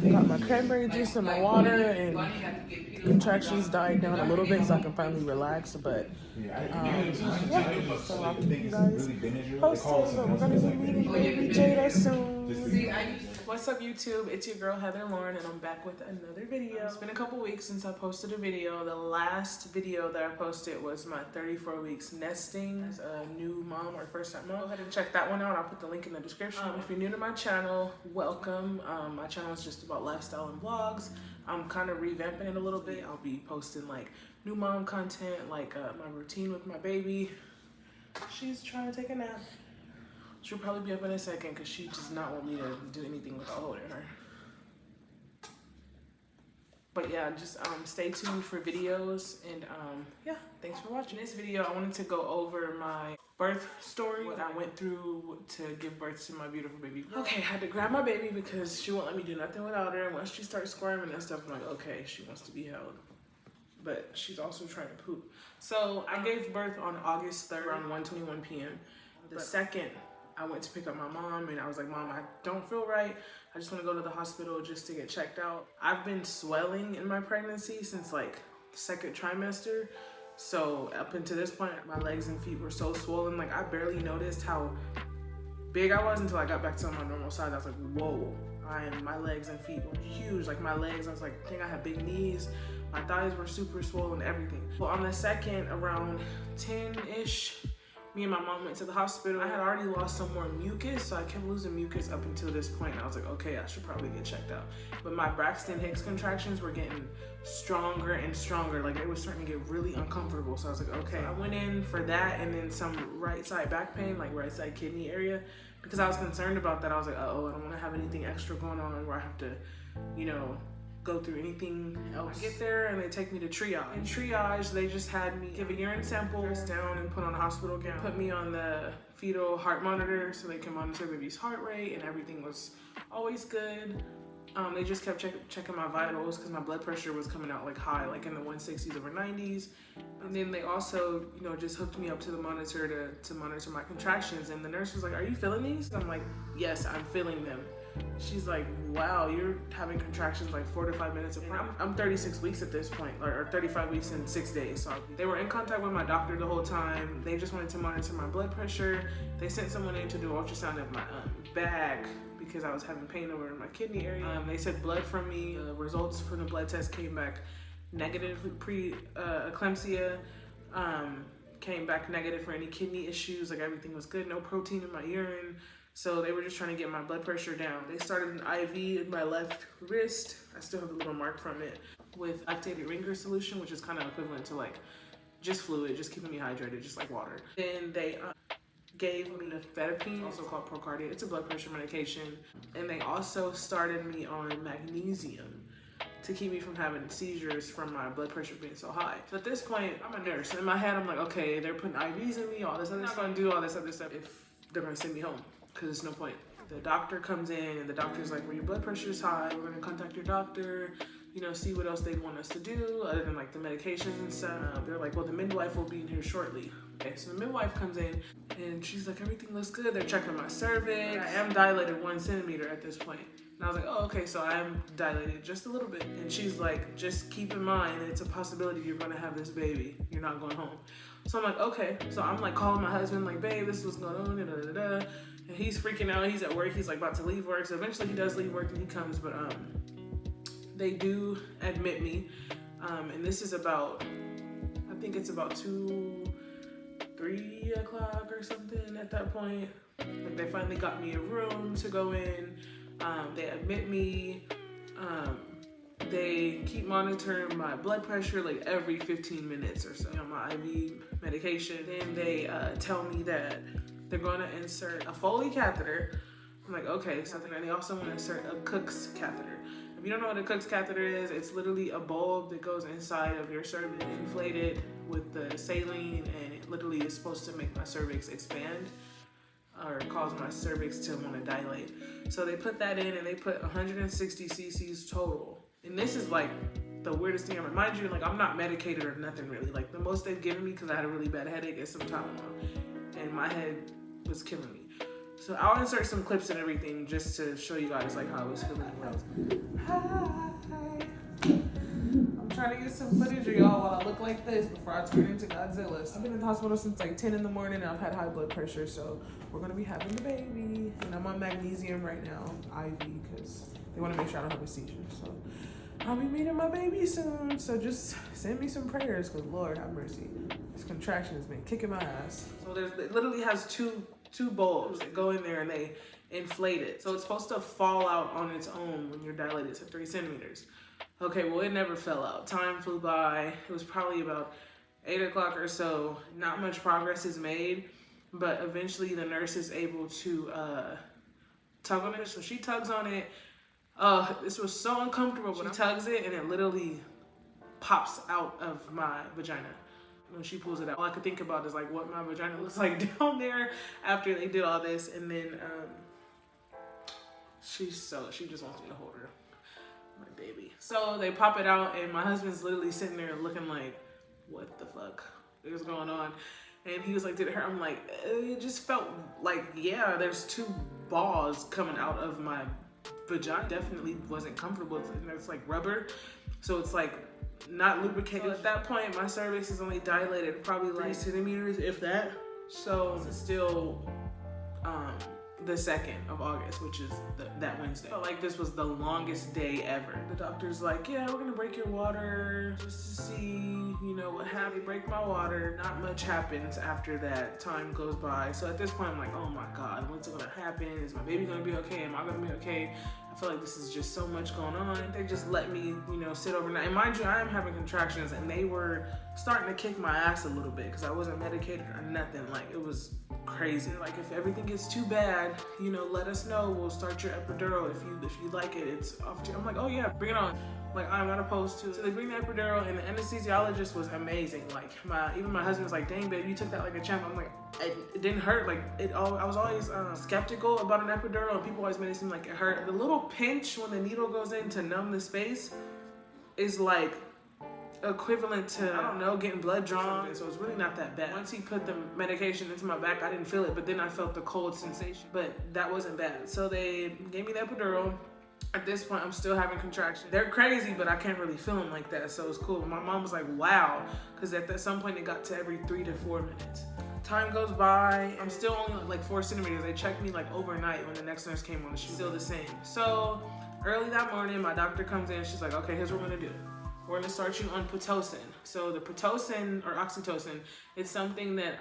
Got my cranberry juice and my water, and contractions died down a little bit so I can finally relax. But yeah, so I'll keep you guys posted. But we're gonna be meeting baby Jada soon. What's up, YouTube? It's your girl Heather Lauren, and I'm back with another video. It's been a couple weeks since I posted a video. The last video that I posted was my 34 weeks nesting as a new mom or first time mom. Go ahead and check that one out. I'll put the link in the description. If you're new to my channel, welcome. My channel is just about lifestyle and vlogs. I'm kind of revamping it a little bit. I'll be posting like new mom content, like my routine with my baby. She's trying to take a nap. She'll probably be up in a second because she does not want me to do anything without holding her. But yeah, just stay tuned for videos, and yeah, thanks for watching. In this video, I wanted to go over my birth story, what I went through to give birth to my beautiful baby girl. Okay, I had to grab my baby because she won't let me do nothing without her, and once she starts squirming and stuff, I'm like, okay, she wants to be held. But she's also trying to poop. So I gave birth on August 3rd around 1:21 p.m. The second I went to pick up my mom, and I was like, Mom, I don't feel right. I just want to go to the hospital just to get checked out. I've been swelling in my pregnancy since like second trimester. So up until this point, my legs and feet were so swollen. Like I barely noticed how big I was until I got back to my normal size. I was like, whoa, my legs and feet were huge. Like my legs, I was like, I think I had big knees. My thighs were super swollen, everything. Well, on the second, around 10-ish, me and my mom went to the hospital. I had already lost some more mucus, so I kept losing mucus up until this point. I was like, okay, I should probably get checked out. But my Braxton Hicks contractions were getting stronger and stronger. Like, it was starting to get really uncomfortable. So I was like, okay. I went in for that, and then some right side back pain, like right side kidney area. Because I was concerned about that. I was like, uh-oh, I don't want to have anything extra going on where I have to, you know, go through anything else. I get there and they take me to triage. In triage, they just had me give a urine sample, down and put on a hospital gown, put me on the fetal heart monitor so they can monitor baby's heart rate, and everything was always good. They just kept checking my vitals because my blood pressure was coming out like high, like in the 160s over 90s. And then they also, you know, just hooked me up to the monitor to monitor my contractions. And the nurse was like, are you feeling these? I'm like, yes, I'm feeling them. She's like, wow, you're having contractions like 4 to 5 minutes apart. I'm 36 weeks at this point, or 35 weeks and 6 days. So they were in contact with my doctor the whole time. They just wanted to monitor my blood pressure. They sent someone in to do ultrasound of my back because I was having pain over in my kidney area. They said blood from me. The results from the blood test came back negative pre-eclampsia. Came back negative for any kidney issues. Like everything was good, no protein in my urine. So they were just trying to get my blood pressure down. They started an IV in my left wrist. I still have a little mark from it, with activated ringer solution, which is kind of equivalent to like just fluid, just keeping me hydrated, just like water. Then they gave me nifedipine, also called Procardia. It's a blood pressure medication. And they also started me on magnesium to keep me from having seizures from my blood pressure being so high. So at this point, I'm a nurse. In my head, I'm like, okay, they're putting IVs in me, all this other stuff, do all this other stuff if they're gonna send me home, because there's no point. The doctor comes in and the doctor's like, well, your blood pressure is high. We're gonna contact your doctor, you know, see what else they want us to do other than like the medications and stuff. They're like, well, the midwife will be in here shortly. Okay, so the midwife comes in and she's like, everything looks good. They're checking my cervix. I am dilated 1 centimeter at this point. And I was like, oh, okay, so I'm dilated just a little bit. And she's like, just keep in mind, it's a possibility you're gonna have this baby. You're not going home. So I'm like, okay. So I'm like calling my husband, like, babe, this is what's going on, and he's freaking out. He's at work. He's like about to leave work. So eventually he does leave work and he comes, but they do admit me. And this is about, I think it's about 3 o'clock or something at that point. Like they finally got me a room to go in. They admit me. They keep monitoring my blood pressure like every 15 minutes or so, you know, my IV medication. Then they tell me that they're gonna insert a Foley catheter. I'm like, okay, something. And they also want to insert a Cook's catheter. If you don't know what a Cook's catheter is, it's literally a bulb that goes inside of your cervix, inflated with the saline, and it literally is supposed to make my cervix expand or cause my cervix to want to dilate. So they put that in, and they put 160 cc's total. And this is like the weirdest thing ever. Mind you, like I'm not medicated or nothing really. Like the most they've given me, because I had a really bad headache, is some Tylenol. And my head was killing me. So I'll insert some clips and everything just to show you guys like how I was feeling when I was. trying to get some footage of y'all while I look like this before I turn into Godzilla. I've been in the hospital since like 10 in the morning and I've had high blood pressure, so we're gonna be having the baby. And I'm on magnesium right now, IV, because they wanna make sure I don't have a seizure. So I'll be meeting my baby soon. So just send me some prayers, because Lord have mercy. This contraction has been kicking my ass. So it literally has two bulbs that go in there and they inflate it. So it's supposed to fall out on its own when you're dilated to 3 centimeters. Okay, well, it never fell out. Time flew by. It was probably about 8 o'clock or so. Not much progress is made, but eventually the nurse is able to tug on it. So she tugs on it. This was so uncomfortable, but she tugs it and it literally pops out of my vagina. When she pulls it out, all I could think about is like what my vagina looks like down there after they did all this. And then she just wants me to hold her, my baby. So they pop it out and my husband's literally sitting there looking like, what the fuck is going on? And he was like, did it hurt? I'm like, it just felt like, yeah, there's 2 balls coming out of my vagina. Definitely wasn't comfortable. It's like rubber, so it's like not lubricated. So at that point, my cervix is only dilated probably like 3 centimeters, if that. So it's still the 2nd of August, which is that Wednesday. I felt like this was the longest day ever. The doctor's like, yeah, we're gonna break your water just to see, you know, what happened. They break my water. Not much happens after that. Time goes by. So at this point, I'm like, oh my God, what's gonna happen? Is my baby gonna be okay? Am I gonna be okay? I feel like this is just so much going on. They just let me, you know, sit overnight. And mind you, I am having contractions and they were starting to kick my ass a little bit because I wasn't medicated or nothing. Like, it was crazy. Like, if everything gets too bad, you know, let us know. We'll start your epidural if you like it. It's off to you. I'm like, oh yeah, bring it on. Like, I'm not opposed to it. So they bring the epidural and the anesthesiologist was amazing. Like, even my husband's like, dang babe, you took that like a champ. I'm like, it didn't hurt. Like, I was always skeptical about an epidural and people always made it seem like it hurt. The little pinch when the needle goes in to numb the space is like equivalent to, I don't know, getting blood drawn. So it's really not that bad. Once he put the medication into my back, I didn't feel it, but then I felt the cold sensation, but that wasn't bad. So they gave me the epidural. At this point, I'm still having contractions. They're crazy, but I can't really feel them like that, so it's cool. My mom was like, wow, because at some point it got to every 3 to 4 minutes. Time goes by, I'm still only like 4 centimeters. They checked me like overnight when the next nurse came on the shoot. Still the same. So early that morning, my doctor comes in, she's like, okay, here's what we're gonna do. We're gonna start you on Pitocin. So the Pitocin or oxytocin, it's something that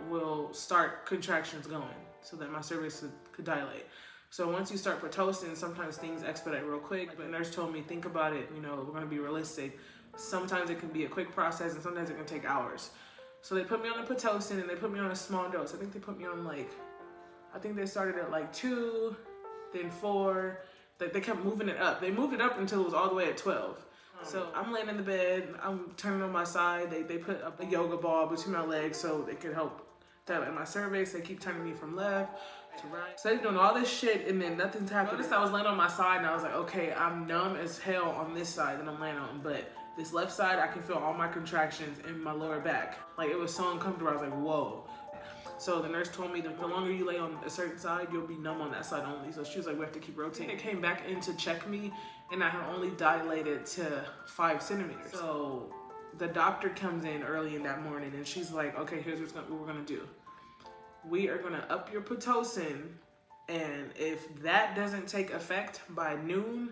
will start contractions going so that my cervix could dilate. So once you start Pitocin, sometimes things expedite real quick. But the nurse told me, think about it, you know, we're gonna be realistic. Sometimes it can be a quick process and sometimes it can take hours. So they put me on the Pitocin and they put me on a small dose. I think they put me on like, I think they started at like 2, then 4. They kept moving it up. They moved it up until it was all the way at 12. So I'm laying in the bed, I'm turning on my side. They put up a yoga ball between my legs so it could help dilate my cervix. They keep turning me from left to right. So they're doing all this shit and then nothing's happening. Notice I was laying on my side and I was like, okay, I'm numb as hell on this side that I'm laying on, but this left side, I can feel all my contractions in my lower back. Like, it was so uncomfortable. I was like, whoa. So the nurse told me that the longer you lay on a certain side, you'll be numb on that side only. So she was like, we have to keep rotating. They came back in to check me and I had only dilated to 5 centimeters. So the doctor comes in early in that morning and she's like, okay, here's what we're gonna do. We are gonna up your Pitocin, and if that doesn't take effect by noon,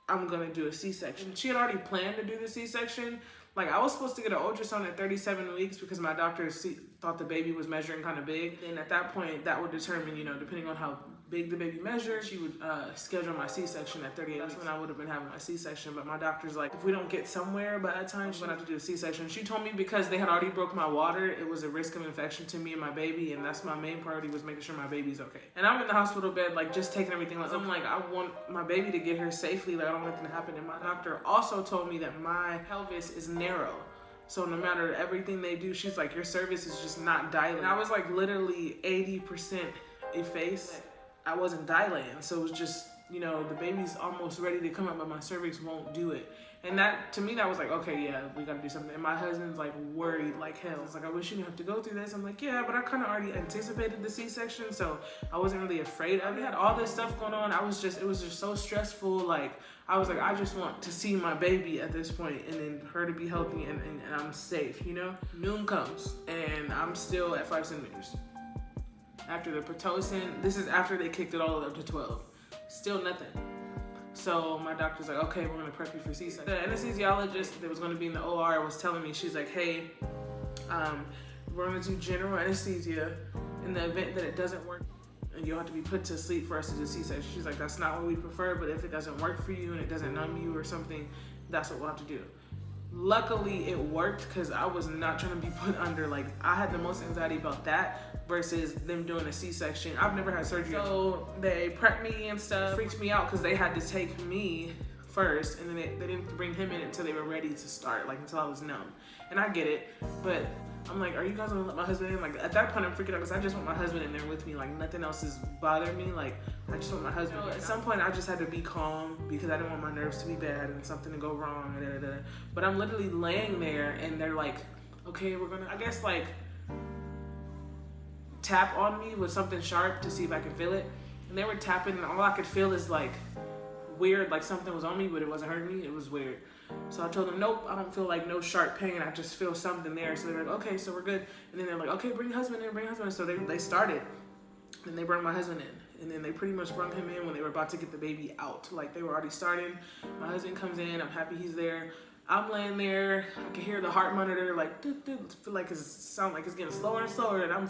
I'm gonna do a C-section. She had already planned to do the C-section. Like, I was supposed to get an ultrasound at 37 weeks because my doctor thought the baby was measuring kind of big. And at that point, that would determine, you know, depending on how big the baby measured, she would schedule my C-section at 38 weeks. That's when I would have been having my C-section. But my doctor's like, if we don't get somewhere by that time, she's gonna have to do a C-section. She told me because they had already broke my water, it was a risk of infection to me and my baby. And that's my main priority, was making sure my baby's okay. And I'm in the hospital bed, like, just taking everything. Like, I'm like, I want my baby to get here safely. Like, I don't want anything to happen. And my doctor also told me that my pelvis is narrow. So no matter everything they do, she's like, your cervix is just not dilating. And I was like literally 80% effaced. I wasn't dilating. So it was just you know, the baby's almost ready to come out, but my cervix won't do it. And that, to me, that was like, okay, yeah, we gotta do something. And my husband's like worried like hell. It's like, I wish you didn't have to go through this. I'm like, yeah, but I kind of already anticipated the C-section, so I wasn't really afraid of it. I had all this stuff going on. It was just so stressful. Like, I was like, I just want to see my baby at this point, and then her to be healthy and I'm safe, you know? Noon comes, and I'm still at 5 centimeters. After the Pitocin, this is after they kicked it all up to 12. Still nothing. So my doctor's like, okay, we're gonna prep you for C-section. The anesthesiologist that was gonna be in the OR was telling me, she's like, hey, we're gonna do general anesthesia in the event that it doesn't work and you'll have to be put to sleep for us to do C-section. She's like, that's not what we prefer, but if it doesn't work for you and it doesn't numb you or something, that's what we'll have to do. Luckily it worked, because I was not trying to be put under, like, I had the most anxiety about that versus them doing a C-section. I've never had surgery. So they prepped me and stuff. It freaked me out because they had to take me first, and then they didn't bring him in until they were ready to start, like until I was numb. And I get it, but I'm like, are you guys gonna let my husband in? Like, at that point I'm freaking out because I just want my husband in there with me. Like, nothing else is bothering me. Like, I just want my husband. At some point I just had to be calm because I didn't want my nerves to be bad and something to go wrong. But I'm literally laying there and they're like, okay, we're gonna, I guess, like, tap on me with something sharp to see if I can feel it. And they were tapping and all I could feel is like weird, like something was on me, but it wasn't hurting me. It was weird. So I told them, nope, I don't feel like no sharp pain. I just feel something there. So they're like, okay, so we're good. And then they're like, okay, bring your husband in, bring your husband in. So they started, and they brought my husband in. And then they pretty much brought him in when they were about to get the baby out. Like, they were already starting. My husband comes in, I'm happy he's there. I'm laying there, I can hear the heart monitor, like, doo, doo, feel like sound like it's getting slower and slower. And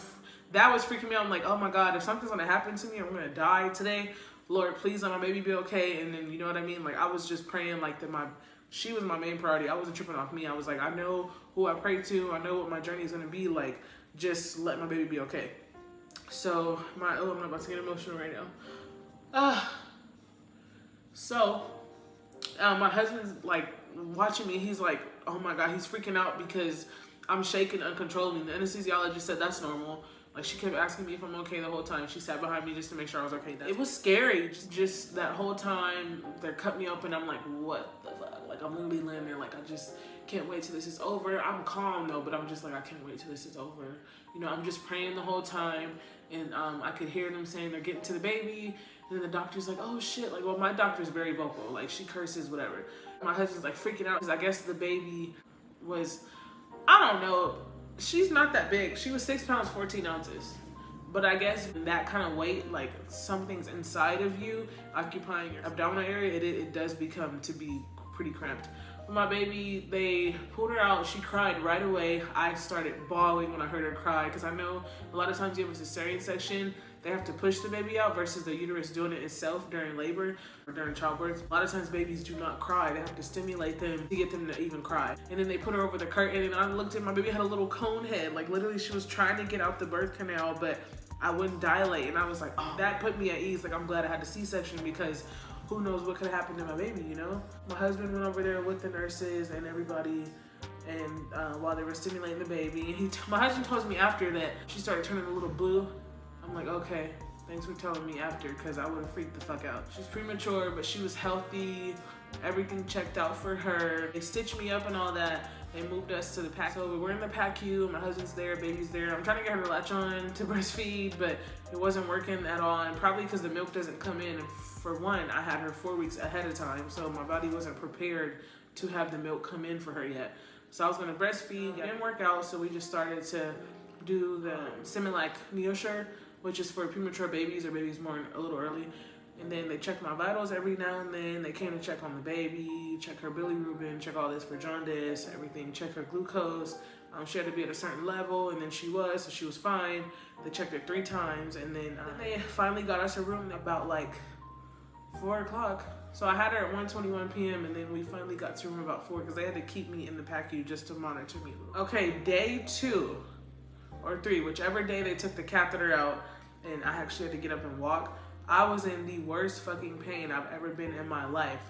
that was freaking me out. I'm like, oh my God, if something's gonna happen to me, I'm gonna die today. Lord, please let my baby be okay. And then, you know what I mean? Like, I was just praying like that she was my main priority. I wasn't tripping off me. I was like, I know who I pray to. I know what my journey is gonna be. Like, just let my baby be okay. So I'm about to get emotional right now. My husband's like watching me. He's like, oh my God, he's freaking out because I'm shaking uncontrollably. The anesthesiologist said that's normal. Like, she kept asking me if I'm okay the whole time. She sat behind me just to make sure I was okay. It was scary. Just that whole time, they're cutting me open. I'm like, what the fuck? Like, I'm literally laying there like, I just can't wait till this is over. I'm calm though, but I'm just like, I can't wait till this is over. You know, I'm just praying the whole time. And I could hear them saying they're getting to the baby. And then the doctor's like, oh shit. Like, well, my doctor's very vocal. Like, she curses, whatever. My husband's like freaking out because I guess the baby was, I don't know. She's not that big. She was 6 pounds, 14 ounces. But I guess that kind of weight, like, something's inside of you occupying your abdominal area, it does become to be pretty cramped. But my baby, they pulled her out. She cried right away. I started bawling when I heard her cry because I know a lot of times you have a cesarean section, they have to push the baby out versus the uterus doing it itself during labor or during childbirth. A lot of times babies do not cry. They have to stimulate them to get them to even cry. And then they put her over the curtain and I looked at my baby, had a little cone head. Like, literally she was trying to get out the birth canal, but I wouldn't dilate. And I was like, oh, that put me at ease. Like, I'm glad I had the C-section because who knows what could have happened to my baby, you know? My husband went over there with the nurses and everybody, and while they were stimulating the baby, and my husband told me after that she started turning a little blue. I'm like, okay, thanks for telling me after, because I would have freaked the fuck out. She's premature, but she was healthy. Everything checked out for her. They stitched me up and all that. They moved us to the PACU. So we're in the PACU, my husband's there, baby's there. I'm trying to get her to latch on to breastfeed, but it wasn't working at all. And probably because the milk doesn't come in. And for one, I had her 4 weeks ahead of time, so my body wasn't prepared to have the milk come in for her yet. So I was gonna breastfeed, it didn't work out, so we just started to do the Similac NeoSure, which is for premature babies or babies born a little early. And then they check my vitals every now and then. They came to check on the baby, check her bilirubin, check all this for jaundice, everything, check her glucose. She had to be at a certain level, and then she was, so she was fine. They checked her 3 times, and then they finally got us a room about like 4 o'clock. So I had her at 1:21 p.m. and then we finally got to room about 4 because they had to keep me in the PACU just to monitor me. Okay, day 2 or 3, whichever day they took the catheter out and I actually had to get up and walk, I was in the worst fucking pain I've ever been in my life,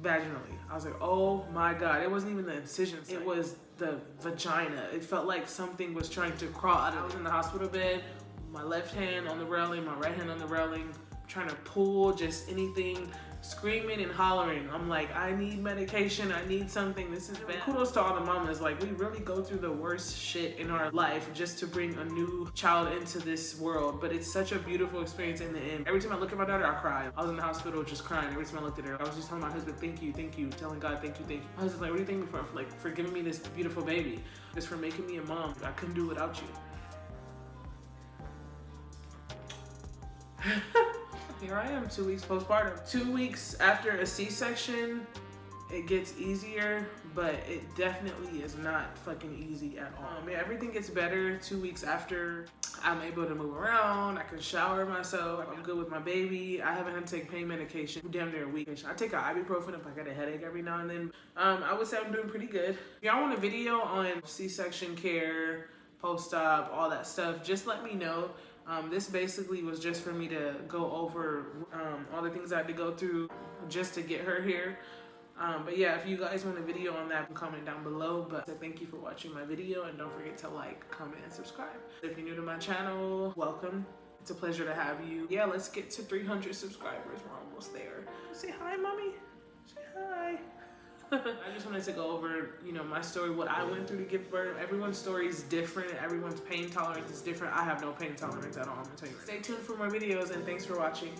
vaginally. I was like, oh my God. It wasn't even the incision site. It was the vagina. It felt like something was trying to crawl out of it. I was in the hospital bed, my left hand on the railing, my right hand on the railing, trying to pull, just anything, screaming and hollering. I'm like, I need medication, I need something, this is bad. Kudos to all the mamas, like we really go through the worst shit in our life just to bring a new child into this world, but it's such a beautiful experience in the end. Every time I look at my daughter, I cry. I was in the hospital just crying every time I looked at her. I was just telling my husband, thank you, telling God, thank you. My husband's like, what do you thank me for? Like, for giving me this beautiful baby, just for making me a mom. I couldn't do it without you. Here I am, 2 weeks postpartum. 2 weeks after a C-section, it gets easier, but it definitely is not fucking easy at all. Yeah, everything gets better 2 weeks after. I'm able to move around, I can shower myself, I'm good with my baby. I haven't had to take pain medication damn near a week. I take an ibuprofen if I get a headache every now and then. I would say I'm doing pretty good. If y'all want a video on C-section care, post-op, all that stuff, just let me know. This basically was just for me to go over all the things I had to go through just to get her here. But yeah, if you guys want a video on that, comment down below. But thank you for watching my video, and don't forget to like, comment, and subscribe. If you're new to my channel, welcome. It's a pleasure to have you. Yeah, let's get to 300 subscribers. We're almost there. Say hi, mommy. Say hi. I just wanted to go over, you know, my story, what I went through to give birth. Everyone's story is different. Everyone's pain tolerance is different. I have no pain tolerance at all, I'm gonna tell you. Stay tuned for more videos, and thanks for watching.